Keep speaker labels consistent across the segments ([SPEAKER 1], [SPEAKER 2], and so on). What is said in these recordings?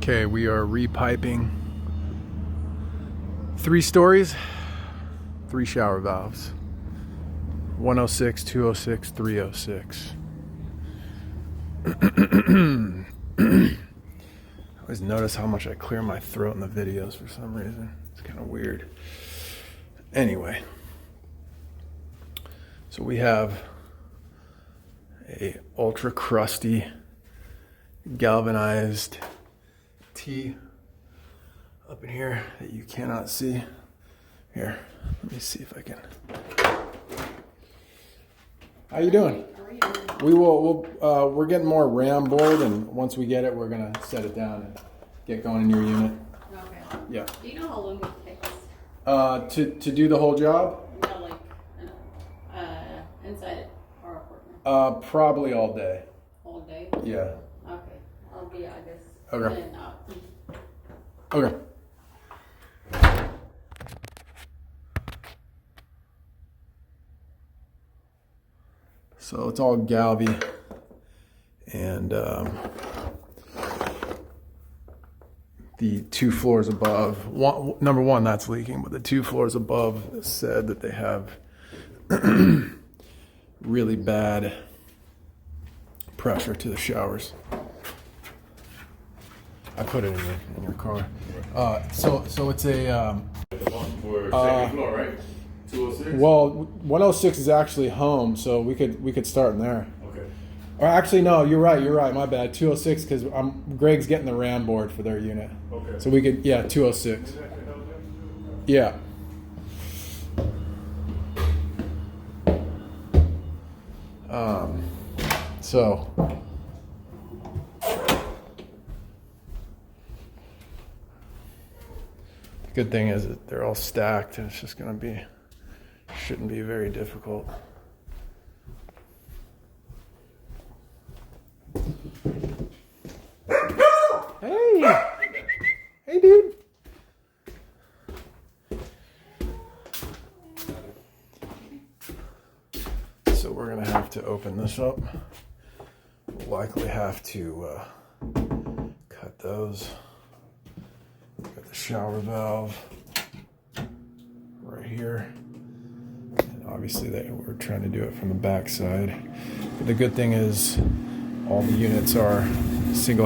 [SPEAKER 1] Okay, we are repiping 3 stories, 3 shower valves. 106, 206, 306. I always notice how much I clear my throat in the videos for some reason. It's kind of weird. Anyway, so we have a ultra crusty galvanized T up in here that you cannot see. Here, let me see if I can. How you doing? We're getting more RAM board, and once we get it, we're gonna set it down and get going in your unit.
[SPEAKER 2] Okay.
[SPEAKER 1] Yeah.
[SPEAKER 2] Do you know how long it takes?
[SPEAKER 1] To do the whole job?
[SPEAKER 2] No, like inside our apartment.
[SPEAKER 1] Probably all day.
[SPEAKER 2] All day.
[SPEAKER 1] Yeah.
[SPEAKER 2] Okay. I'll be, I guess.
[SPEAKER 1] Okay.
[SPEAKER 2] In and out.
[SPEAKER 1] Okay. So it's all galvy, and the 2 floors above, number one, that's leaking, but the 2 floors above said that they have really bad pressure to the showers. I put it in your car. So it's a
[SPEAKER 3] for second floor, right? 206?
[SPEAKER 1] well, 106 is actually home, so we could start in there.
[SPEAKER 3] Okay.
[SPEAKER 1] Or actually, no, you're right. My bad. 206 because Greg's getting the RAM board for their unit.
[SPEAKER 3] Okay.
[SPEAKER 1] So we could, 206. Yeah. So. The good thing is that they're all stacked, and it's just gonna be, shouldn't be very difficult. Hey, dude. So we're gonna have to open this up. We'll likely have to cut those. Got the shower valve right here. And obviously we're trying to do it from the back side. But the good thing is all the units are single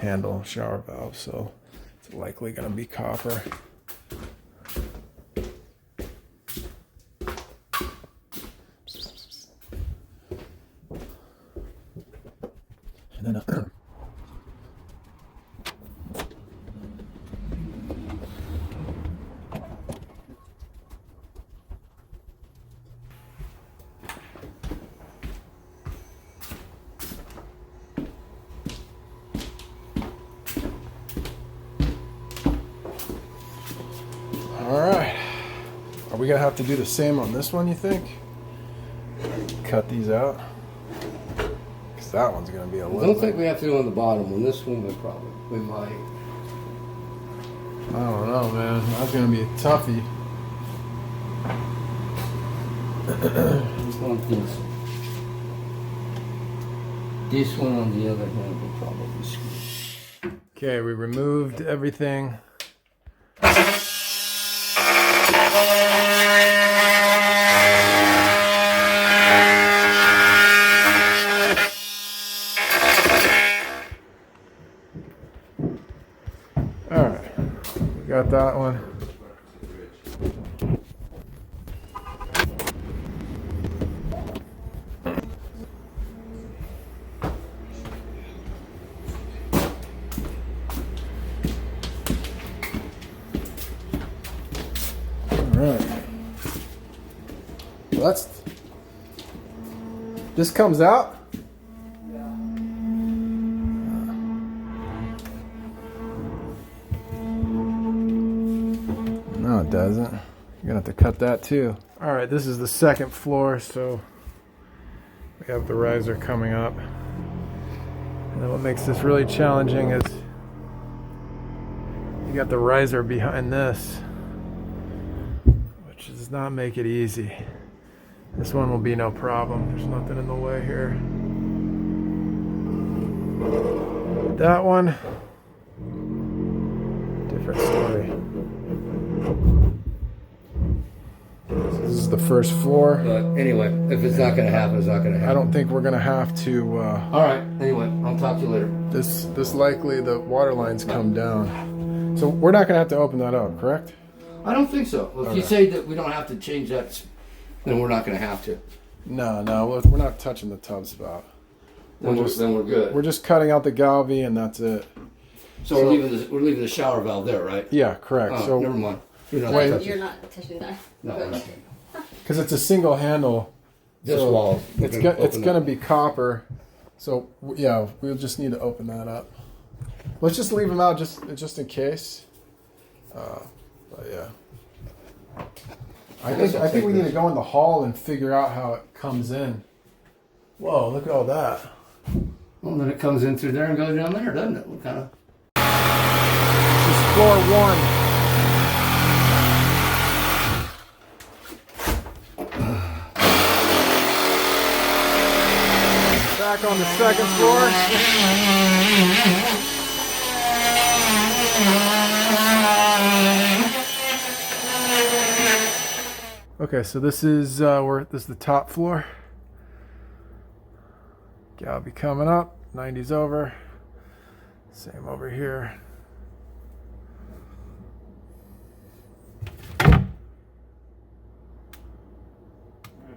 [SPEAKER 1] handle shower valve, so it's likely going to be copper. And then all right. Are we gonna have to do the same on this one, you think? Cut these out? Because that one's gonna be a
[SPEAKER 4] I
[SPEAKER 1] little
[SPEAKER 4] don't think we have to do on the bottom one. This one we might.
[SPEAKER 1] I don't know, man. That's gonna be a toughie.
[SPEAKER 4] This one thinks. This one on the other hand will probably screw.
[SPEAKER 1] Okay, we removed everything. All right, we got that one. Alright. Well, this comes out? No, it doesn't. You're gonna have to cut that too. Alright, this is the 2nd floor, so we have the riser coming up. And then what makes this really challenging is you got the riser behind this, which does not make it easy. This one will be no problem. There's nothing in the way here. That one, different story. This is the first floor.
[SPEAKER 4] But anyway, if it's not gonna happen, it's not gonna happen.
[SPEAKER 1] I don't think we're gonna have to.
[SPEAKER 4] All right. Anyway, I'll talk to you later.
[SPEAKER 1] This likely the water lines come down, so we're not gonna have to open that up, correct?
[SPEAKER 4] I don't think so. Well, if you say that we don't have to change that, then we're not gonna have to.
[SPEAKER 1] No, we're not touching the tub spout.
[SPEAKER 4] Then we're good.
[SPEAKER 1] We're just cutting out the galvy and that's it.
[SPEAKER 4] So we're leaving the shower valve there, right?
[SPEAKER 1] Yeah, correct.
[SPEAKER 4] Oh,
[SPEAKER 1] So
[SPEAKER 4] never mind. You're not
[SPEAKER 1] Wait.
[SPEAKER 4] touching.
[SPEAKER 2] You're not touching that.
[SPEAKER 4] No, we're not.
[SPEAKER 1] because it's a single handle,
[SPEAKER 4] This
[SPEAKER 1] so
[SPEAKER 4] wall.
[SPEAKER 1] it's gonna be copper. So yeah, we'll just need to open that up. Let's just leave them out just in case. But yeah. I think we need to go in the hall and figure out how it comes in. Whoa, look at all that.
[SPEAKER 4] Well, then it comes in through there and goes down there, doesn't it? What kind of?
[SPEAKER 1] This is floor 1. Back on the second floor. Okay, so this is this is the top floor. Galvy coming up, 90's over. Same over here.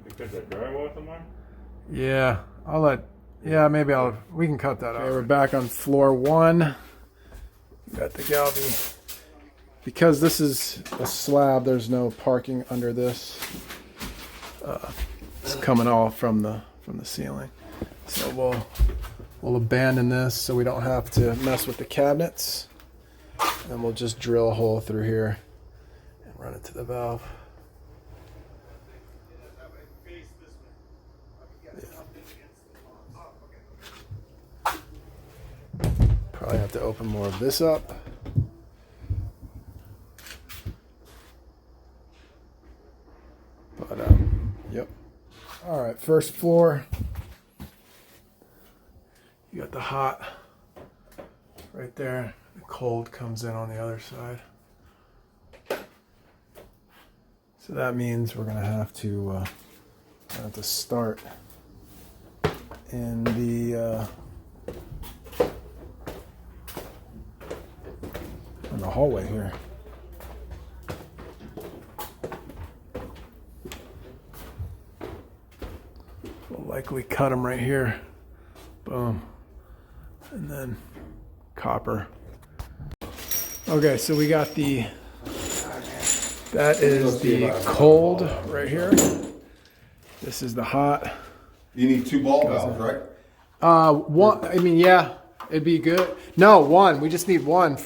[SPEAKER 3] Because that drywall somewhere?
[SPEAKER 1] Yeah, maybe we can cut that out. Okay, we're back on floor 1. Got the galvy. Because this is a slab, there's no parking under this. It's coming all from the ceiling. So we'll abandon this so we don't have to mess with the cabinets. And we'll just drill a hole through here and run it to the valve. Probably have to open more of this up. But yep. All right, first floor. You got the hot right there. The cold comes in on the other side. So that means we're gonna have to start in the hallway here. We'll likely cut them right here. Boom. And then copper. Okay, so we got that is the cold right here. This is the hot.
[SPEAKER 5] You need 2 ball valves, right?
[SPEAKER 1] One, I mean, yeah, it'd be good. No, one. We just need one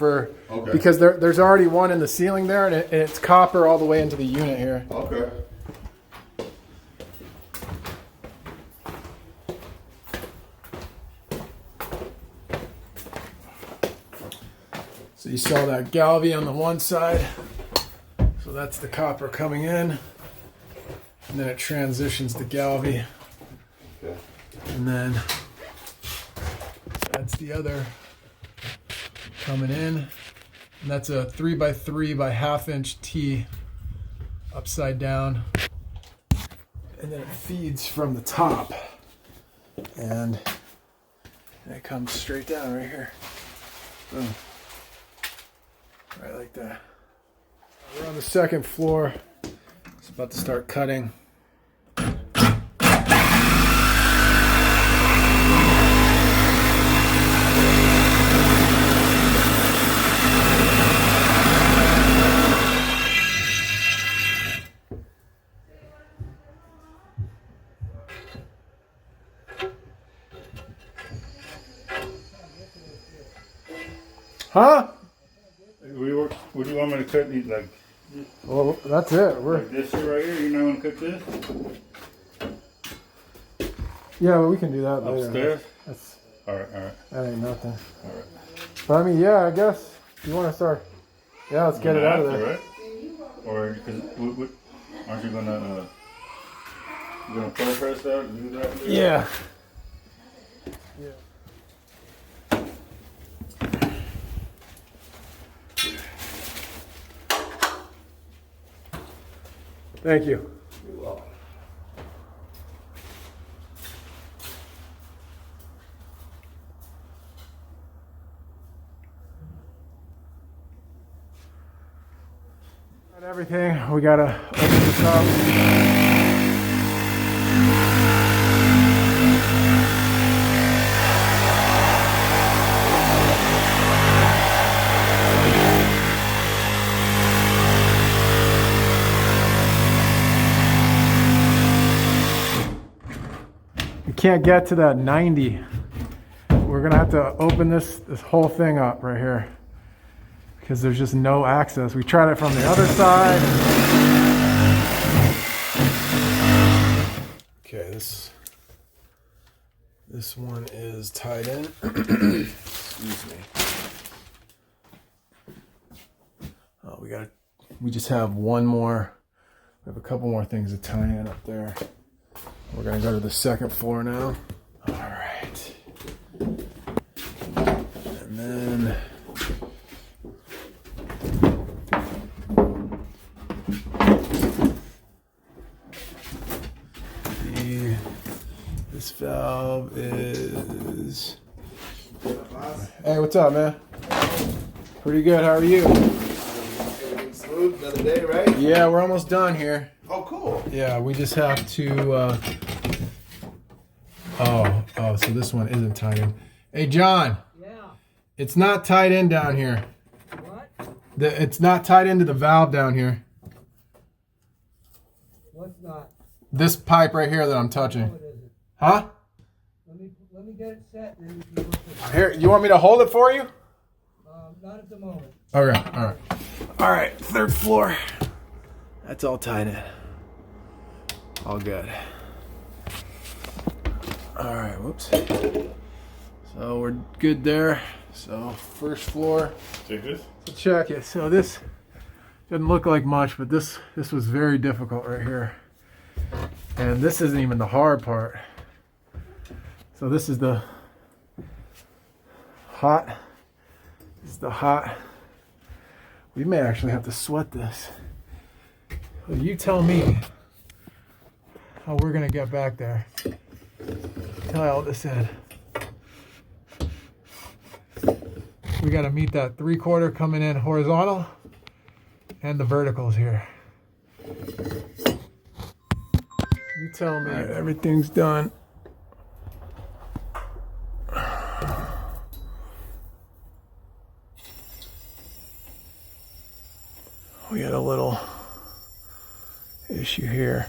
[SPEAKER 5] Okay.
[SPEAKER 1] because there's already one in the ceiling there, and it's copper all the way into the unit here.
[SPEAKER 5] Okay.
[SPEAKER 1] So you saw that galvy on the one side. So that's the copper coming in, and then it transitions to galvy,
[SPEAKER 5] Okay.
[SPEAKER 1] and then that's the other coming in, and that's a 3x3 by 1/2 inch T upside down, and then it feeds from the top, and it comes straight down right here. Boom. Right like that. We're on the second floor. It's about to start cutting. Huh?
[SPEAKER 3] What do you want me to cut these, like
[SPEAKER 1] Well, that's it.
[SPEAKER 3] this shit right here? You're not gonna cut this?
[SPEAKER 1] Yeah, well, we can do that later.
[SPEAKER 3] Upstairs?
[SPEAKER 1] That's,
[SPEAKER 3] Alright.
[SPEAKER 1] that ain't nothing.
[SPEAKER 3] Alright.
[SPEAKER 1] But I mean, yeah, I guess if you want to start. Yeah, let's get it out of there.
[SPEAKER 3] Right? Or, because, aren't you gonna, you gonna floor press that and do that?
[SPEAKER 1] Yeah. Thank you.
[SPEAKER 4] You're welcome.
[SPEAKER 1] Got everything. We gotta open this up. We can't get to that 90. We're gonna have to open this whole thing up right here because there's just no access. We tried it from the other side. Okay, this one is tied in. Excuse me. Oh, we just have one more. We have a couple more things to tie in up there. We're gonna go to the second floor now. All right. And then this valve is. Hey, what's up, man? Pretty good. How are you?
[SPEAKER 5] Everything smooth, another day, right?
[SPEAKER 1] Yeah, we're almost done here.
[SPEAKER 5] Oh, cool.
[SPEAKER 1] Yeah, we just have to. Oh, so this one isn't tied in. Hey, John.
[SPEAKER 6] Yeah.
[SPEAKER 1] It's not tied in down here.
[SPEAKER 6] What?
[SPEAKER 1] It's not tied into the valve down here.
[SPEAKER 6] What's not?
[SPEAKER 1] This pipe right here that I'm touching.
[SPEAKER 6] What is it?
[SPEAKER 1] Huh?
[SPEAKER 6] Let me get it set, and then you can work with it.
[SPEAKER 1] Here, you want me to hold it for you?
[SPEAKER 6] Not at the moment.
[SPEAKER 1] Okay, all right. All right, third floor. That's all tied in. All good. All right, whoops. So we're good there. So first floor.
[SPEAKER 3] Take this.
[SPEAKER 1] So check it. So this doesn't look like much, but this was very difficult right here. And this isn't even the hard part. So this is the hot. This is the hot. We may actually have to sweat this. Well, you tell me how we're gonna get back there. Tile this in. We gotta meet that 3/4 coming in horizontal and the verticals here. You tell me. All right, everything's done. We got a little issue here.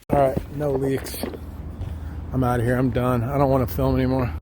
[SPEAKER 1] All right, no leaks. I'm out of here. I'm done. I don't want to film anymore.